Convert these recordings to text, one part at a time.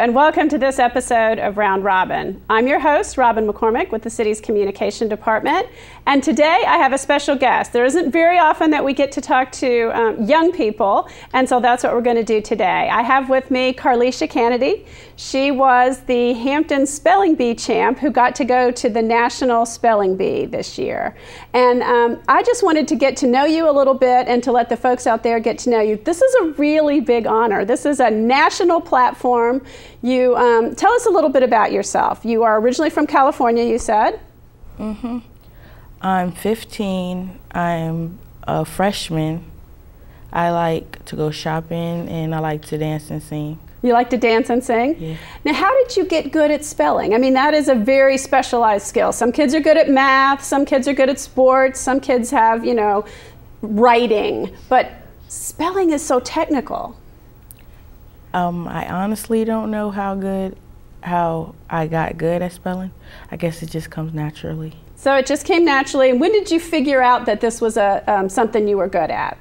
and welcome to this episode of Round Robin. I'm your host, Robin McCormick, with the city's communication department, and today I have a special guest. There isn't very often that we get to talk to young people, and so that's what we're going to do today. I have with me Karlesha Canady. She was the Hampton Spelling Bee champ who got to go to the National Spelling Bee this year. And I just wanted to get to know you a little bit and to let the folks out there get to know you. This is a really big honor. This is a national platform. You tell us a little bit about yourself. You are originally from California, you said? Mm-hmm. I'm 15. I'm a freshman. I like to go shopping and I like to dance and sing. You like to dance and sing? Yeah. Now, how did you get good at spelling? I mean, that is a very specialized skill. Some kids are good at math, some kids are good at sports, some kids have, writing, but spelling is so technical. I honestly don't know how I got good at spelling. I guess it just comes naturally. So it just came naturally. When did you figure out that this was something you were good at?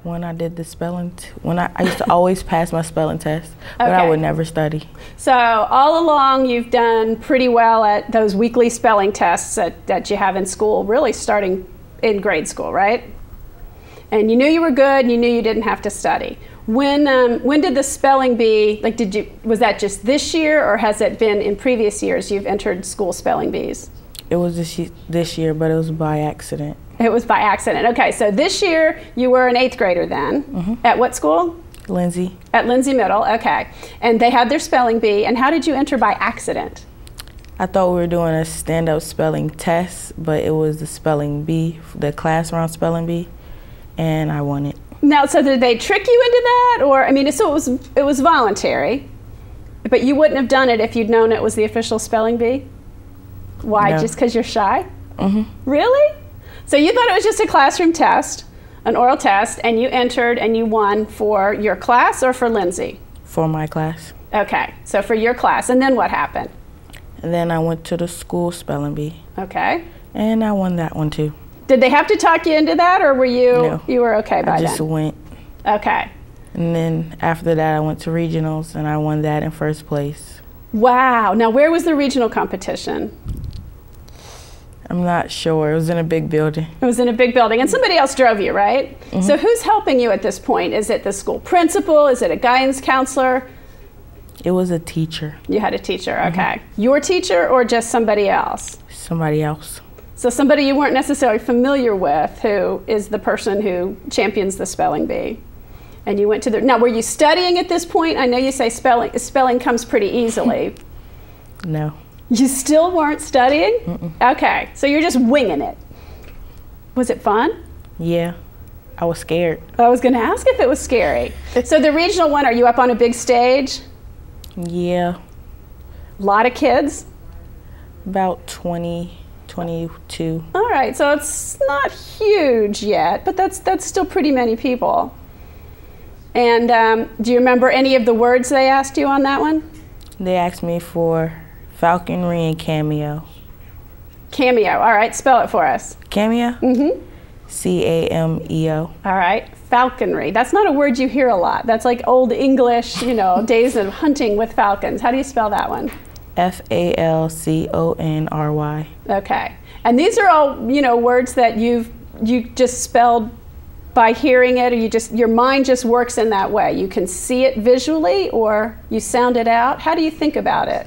When I did the spelling, I used to always pass my spelling test, but I would never study. So all along you've done pretty well at those weekly spelling tests that you have in school, really starting in grade school, right? And you knew you were good, and you knew you didn't have to study. When did the spelling bee, was that just this year, or has it been in previous years you've entered school spelling bees? It was this year, but it was by accident. It was by accident. Okay, so this year you were an 8th grader then. Mm-hmm. At what school? Lindsay. At Lindsay Middle, okay. And they had their spelling bee, and how did you enter by accident? I thought we were doing a stand-up spelling test, but it was the spelling bee, the class round spelling bee, and I won it. Now, so did they trick you into that? Or, I mean, so it was voluntary, but you wouldn't have done it if you'd known it was the official spelling bee? Why, no. Just because you're shy? Mm-hmm. Really? So you thought it was just a classroom test, an oral test, and you entered and you won for your class or for Lindsay? For my class. Okay, so for your class. And then what happened? And then I went to the school spelling bee. Okay. And I won that one too. Did they have to talk you into that, or were No. You were okay by then? I just went. Okay. And then after that I went to regionals and I won that in first place. Wow. Now where was the regional competition? I'm not sure. It was in a big building. It was in a big building, and somebody else drove you, right? Mm-hmm. So who's helping you at this point? Is it the school principal? Is it a guidance counselor? It was a teacher. You had a teacher, okay. Mm-hmm. Your teacher or just somebody else? Somebody else. So somebody you weren't necessarily familiar with, who is the person who champions the spelling bee. And you went to now were you studying at this point? I know you say spelling comes pretty easily. No. You still weren't studying? Mm-mm. Okay, so you're just winging it. Was it fun? Yeah, I was scared. I was going to ask if it was scary. So the regional one, are you up on a big stage? Yeah. A lot of kids? About 20, 22. All right, so it's not huge yet, but that's still pretty many people. And do you remember any of the words they asked you on that one? They asked me for falconry and cameo. Cameo, all right, spell it for us. Cameo? Mm-hmm. C-A-M-E-O. All right, falconry. That's not a word you hear a lot. That's like old English, days of hunting with falcons. How do you spell that one? F-A-L-C-O-N-R-Y. Okay, and these are all, words that you just spelled by hearing it, or your mind just works in that way. You can see it visually, or you sound it out. How do you think about it?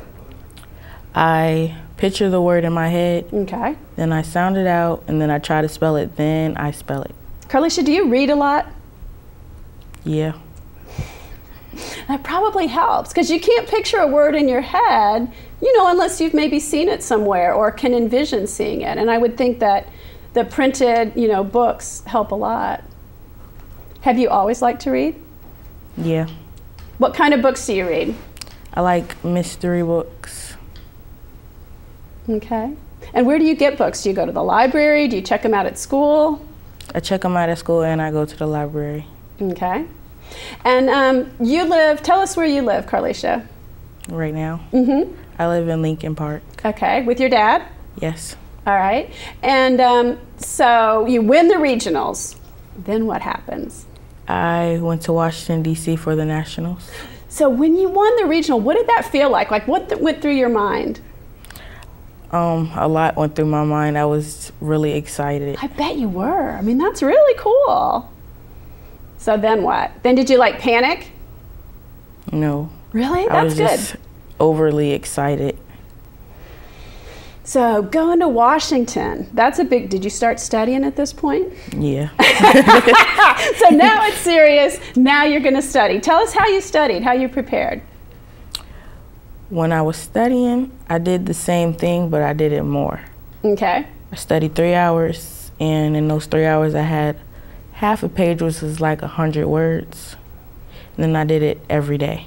I picture the word in my head. Okay. Then I sound it out, and then I try to spell it, then I spell it. Karlesha, do you read a lot? Yeah. That probably helps, because you can't picture a word in your head, unless you've maybe seen it somewhere or can envision seeing it. And I would think that the printed, books help a lot. Have you always liked to read? Yeah. What kind of books do you read? I like mystery books. Okay. And where do you get books? Do you go to the library? Do you check them out at school? I check them out at school and I go to the library. Okay. And tell us where you live, Karlesha. Right now? Mm-hmm. I live in Lincoln Park. Okay. With your dad? Yes. All right. And so you win the regionals. Then what happens? I went to Washington, D.C. for the Nationals. So when you won the regional, what did that feel like? Like what went through your mind? A lot went through my mind. I was really excited. I bet you were. I mean, that's really cool. So then what? Then did you like panic? No. Really? That's I was good. just overly excited. So going to Washington, that's a big, did you start studying at this point? Yeah. So now it's serious. Now you're going to study. Tell us how you studied, how you prepared. When I was studying, I did the same thing, but I did it more. Okay. I studied 3 hours, and in those 3 hours I had half a page, which was like 100 words. And then I did it every day.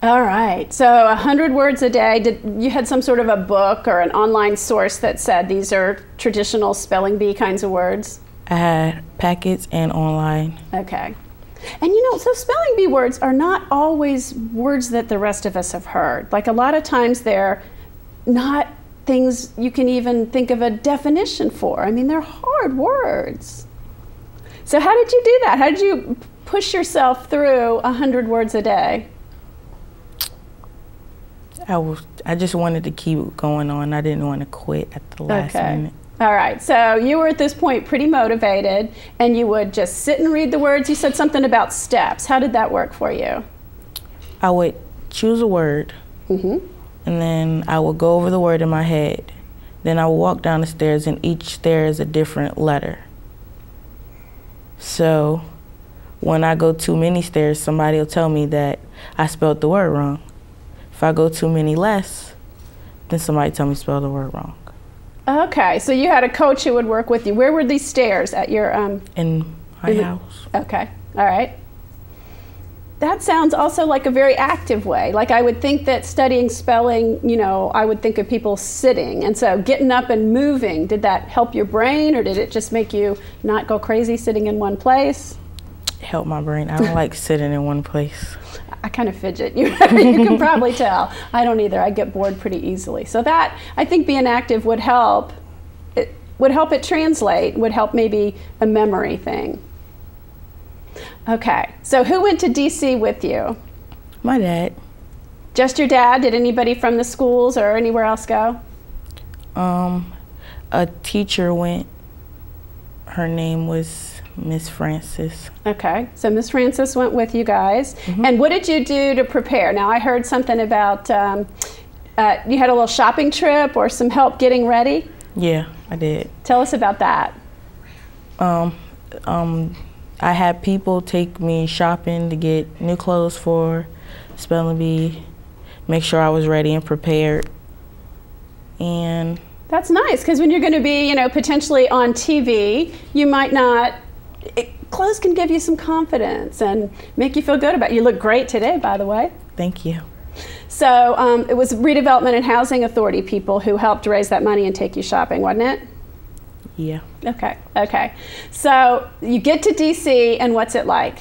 All right. So 100 words a day. Did you had some sort of a book or an online source that said these are traditional spelling bee kinds of words? I had packets and online. Okay. And you know, so spelling bee words are not always words that the rest of us have heard. Like a lot of times they're not things you can even think of a definition for. I mean, they're hard words. So how did you do that? How did you push yourself through 100 words a day? I just wanted to keep going on. I didn't want to quit at the last minute. All right, so you were at this point pretty motivated, and you would just sit and read the words. You said something about steps. How did that work for you? I would choose a word, and then I would go over the word in my head. Then I would walk down the stairs, and each stair is a different letter. So when I go too many stairs, somebody will tell me that I spelled the word wrong. If I go too many less, then somebody tell me to spell the word wrong. Okay, so you had a coach who would work with you. Where were these stairs at your in my house. Okay, all right. That sounds also like a very active way. Like I would think that studying spelling, you know, I would think of people sitting. And so getting up and moving, did that help your brain, or did it just make you not go crazy sitting in one place? It helped my brain. I don't like sitting in one place. I kind of fidget. You can probably tell. I don't either. I get bored pretty easily. So that, I think being active would help. It would help it translate, would help maybe a memory thing. Okay, so who went to DC with you? My dad. Just your dad? Did anybody from the schools or anywhere else go? A teacher went. Her name was Miss Francis. Okay, so Miss Francis went with you guys. And what did you do to prepare? Now I heard something about you had a little shopping trip or some help getting ready? Yeah, I did. Tell us about that. I had people take me shopping to get new clothes for spelling bee, make sure I was ready and prepared. And that's nice, because when you're going to be, you know, potentially on TV, you might not. Clothes can give you some confidence and make you feel good about it. You look great today, by the way. Thank you. So it was Redevelopment and Housing Authority people who helped raise that money and take you shopping, wasn't it? Yeah. Okay, okay. So you get to DC, and what's it like?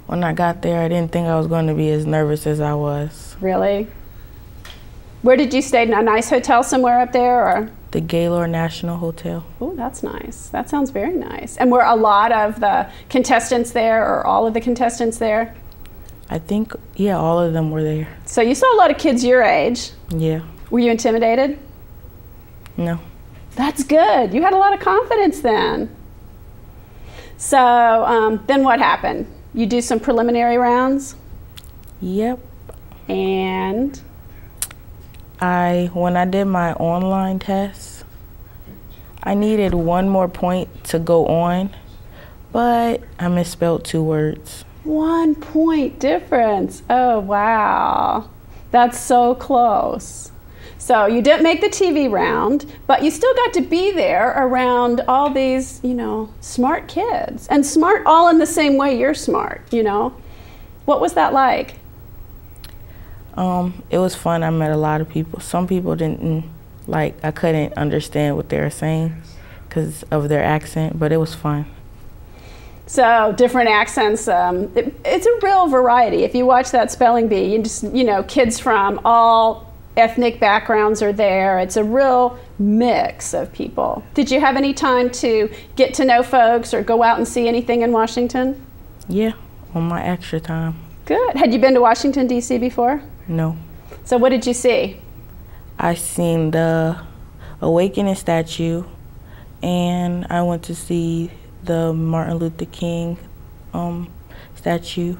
When I got there, I didn't think I was going to be as nervous as I was. Really? Where did you stay? In a nice hotel somewhere up there, or? The Gaylord National Hotel. Oh, that's nice. That sounds very nice. And were a lot of the contestants there, or all of the contestants there? I think, yeah, all of them were there. So you saw a lot of kids your age. Yeah. Were you intimidated? No. That's good. You had a lot of confidence then. So then what happened? You do some preliminary rounds? Yep. And? When I did my online test, I needed one more point to go on, but I misspelled 2 words. 1 point difference. Oh, wow. That's so close. So you didn't make the TV round, but you still got to be there around all these, you know, smart kids. And smart all in the same way you're smart, you know. What was that like? It was fun. I met a lot of people. Some people didn't, like, I couldn't understand what they were saying because of their accent, but it was fun. So different accents, it's a real variety. If you watch that spelling bee, you just, you know, kids from all ethnic backgrounds are there. It's a real mix of people. Did you have any time to get to know folks or go out and see anything in Washington? Yeah, on my extra time. Good. Had you been to Washington, D.C. before? No. So what did you see? I seen the Awakening statue, and I went to see the Martin Luther King statue,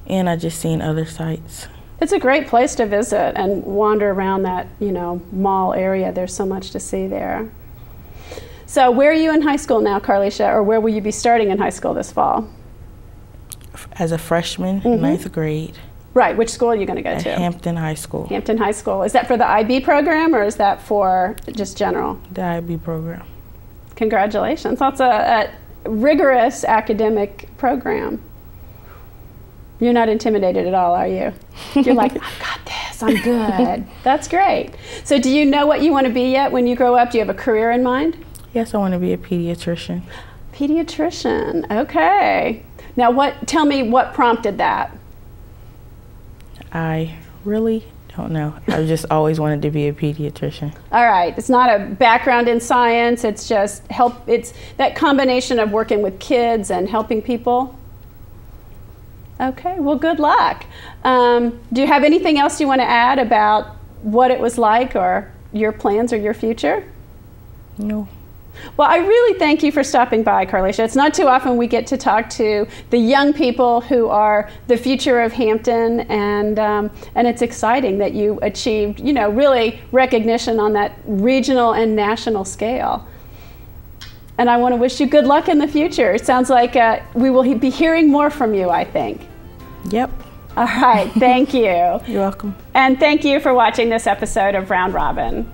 and I just seen other sites. It's a great place to visit and wander around that, mall area. There's so much to see there. So where are you in high school now, Karlesha, or where will you be starting in high school this fall? As a freshman, ninth grade. Right, which school are you going to go to? Hampton High School. Hampton High School. Is that for the IB program, or is that for just general? The IB program. Congratulations. That's a rigorous academic program. You're not intimidated at all, are you? You're like, I've got this, I'm good. That's great. So do you know what you want to be yet when you grow up? Do you have a career in mind? Yes, I want to be a pediatrician. Pediatrician, okay. Now tell me what prompted that? I really don't know. I've just always wanted to be a pediatrician. All right, it's not a background in science, it's just it's that combination of working with kids and helping people? Okay, well, good luck. Do you have anything else you want to add about what it was like or your plans or your future? No. Well, I really thank you for stopping by, Karlesha. It's not too often we get to talk to the young people who are the future of Hampton, and it's exciting that you achieved, really recognition on that regional and national scale. And I want to wish you good luck in the future. It sounds like we will be hearing more from you, I think. Yep. All right, thank you. You're welcome. And thank you for watching this episode of Round Robin.